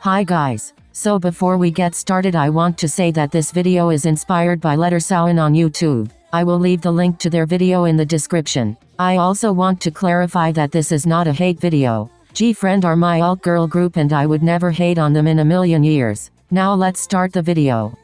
Hi guys. So before we get started, I want to say that this video is inspired by Letter Sowen on YouTube. I will leave the link to their video in the description. I also want to clarify that this is not a hate video. gfriend are my alt girl group and I would never hate on them in a million years. Now let's start the video.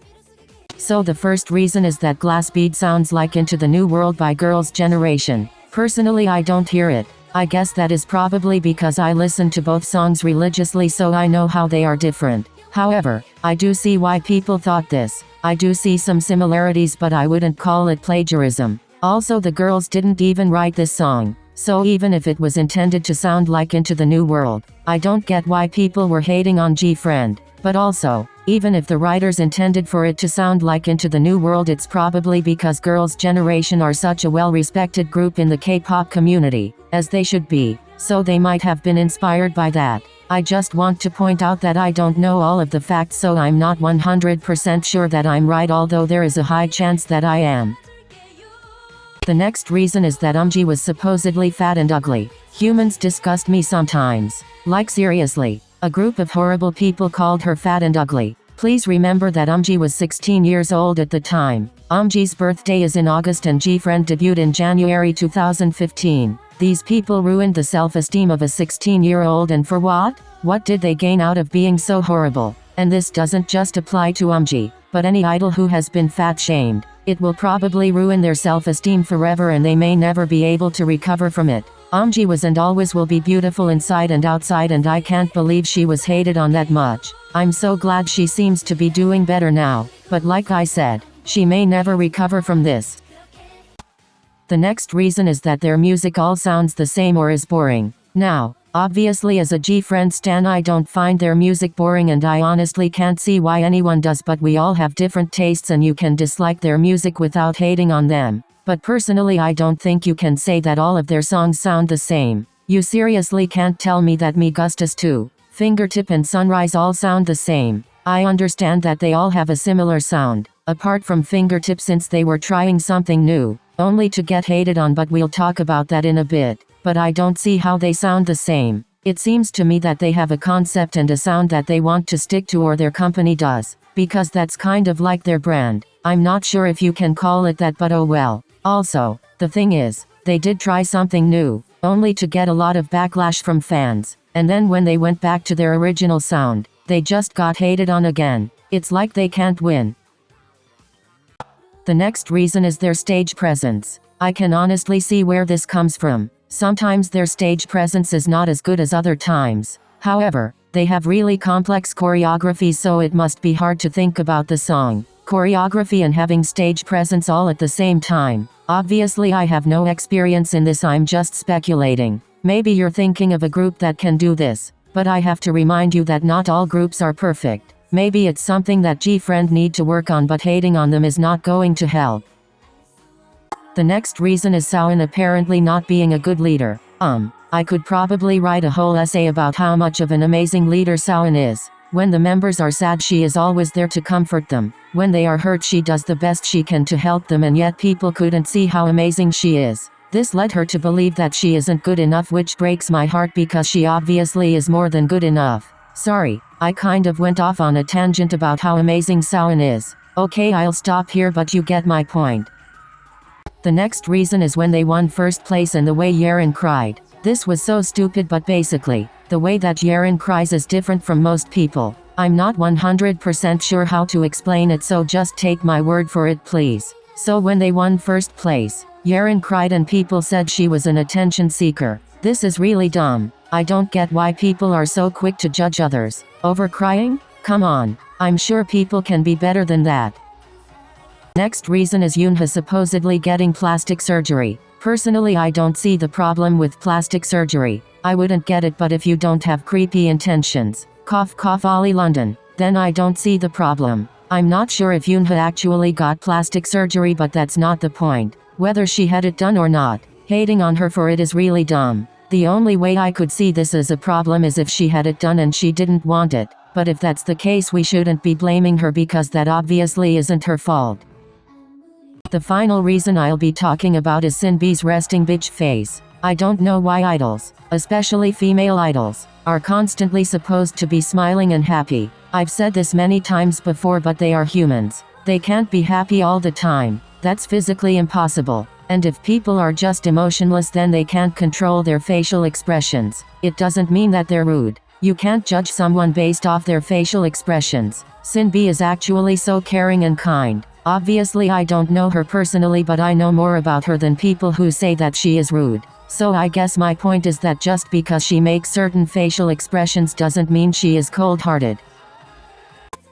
So the first reason is that Glass Bead sounds like Into the New World by Girls' Generation. Personally, I don't hear it. I guess that is probably because I listen to both songs religiously, so I know how they are different. However, I do see why people thought this. I do see some similarities, but I wouldn't call it plagiarism. Also, the girls didn't even write this song. So even if it was intended to sound like Into the New World, I don't get why people were hating on gfriend. But also, even if the writers intended for it to sound like Into the New World, it's probably because Girls' Generation are such a well-respected group in the K-pop community, as they should be, so they might have been inspired by that. I just want to point out that I don't know all of the facts, so I'm not 100% sure that I'm right, although there is a high chance that I am. The next reason is that was supposedly fat and ugly. Humans disgust me sometimes. Like seriously. A group of horrible people called her fat and ugly. Please remember that was 16 years old at the time. Umji's birthday is in August and gfriend debuted in January 2015. These people ruined the self-esteem of a 16-year-old, and for what? What did they gain out of being so horrible? And this doesn't just apply to but any idol who has been fat-shamed. It will probably ruin their self-esteem forever and they may never be able to recover from it. Was and always will be beautiful inside and outside, and I can't believe she was hated on that much. I'm so glad she seems to be doing better now, but like I said, she may never recover from this. The next reason is that their music all sounds the same or is boring. Now, obviously as a gfriend stan, I don't find their music boring, and I honestly can't see why anyone does, but we all have different tastes and you can dislike their music without hating on them. But personally, I don't think you can say that all of their songs sound the same. You seriously can't tell me that Me Gustas 2, Fingertip and Sunrise all sound the same. I understand that they all have a similar sound, apart from Fingertip since they were trying something new, only to get hated on, but we'll talk about that in a bit. But I don't see how they sound the same. It seems to me that they have a concept and a sound that they want to stick to, or their company does, because that's kind of like their brand. I'm not sure if you can call it that, but oh well. Also, the thing is, they did try something new, only to get a lot of backlash from fans, and then when they went back to their original sound, they just got hated on again. It's like they can't win. The next reason is their stage presence. I can honestly see where this comes from. Sometimes their stage presence is not as good as other times. However, they have really complex choreography, so it must be hard to think about the song, choreography and having stage presence all at the same time. Obviously I have no experience in this, I'm just speculating. Maybe you're thinking of a group that can do this, but I have to remind you that not all groups are perfect. Maybe it's something that gfriend need to work on, but hating on them is not going to help. The next reason is Sowen apparently not being a good leader. I could probably write a whole essay about how much of an amazing leader Sowen is. When the members are sad, she is always there to comfort them. When they are hurt, she does the best she can to help them, and yet people couldn't see how amazing she is. This led her to believe that she isn't good enough, which breaks my heart because she obviously is more than good enough. Sorry, I kind of went off on a tangent about how amazing Sowen is. Okay, I'll stop here, but you get my point. The next reason is when they won first place and the way Yerin cried. This was so stupid, but basically, the way that Yerin cries is different from most people. I'm not 100% sure how to explain it, so just take my word for it please. So when they won first place, Yerin cried and people said she was an attention seeker. This is really dumb. I don't get why people are so quick to judge others. Over crying? Come on. I'm sure people can be better than that. Next reason is Yoonha supposedly getting plastic surgery. Personally, I don't see the problem with plastic surgery. I wouldn't get it, but if you don't have creepy intentions, cough cough Ollie London, then I don't see the problem. I'm not sure if Yoonha actually got plastic surgery, but that's not the point. Whether she had it done or not, hating on her for it is really dumb. The only way I could see this as a problem is if she had it done and she didn't want it. But if that's the case, we shouldn't be blaming her because that obviously isn't her fault. The final reason I'll be talking about is Sinbi's resting bitch face. I don't know why idols, especially female idols, are constantly supposed to be smiling and happy. I've said this many times before, but they are humans. They can't be happy all the time. That's physically impossible. And if people are just emotionless, then they can't control their facial expressions. It doesn't mean that they're rude. You can't judge someone based off their facial expressions. Sin B is actually so caring and kind. Obviously I don't know her personally, but I know more about her than people who say that she is rude. So I guess my point is that just because she makes certain facial expressions doesn't mean she is cold-hearted.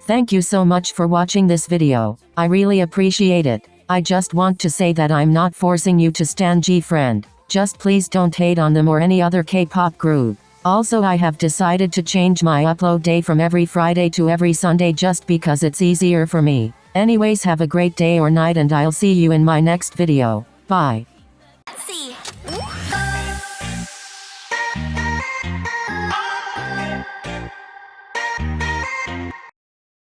Thank you so much for watching this video. I really appreciate it. I just want to say that I'm not forcing you to stan gfriend. Just please don't hate on them or any other K-pop group. Also, I have decided to change my upload day from every Friday to every Sunday just because it's easier for me. Anyways, have a great day or night, and I'll see you in my next video. Bye.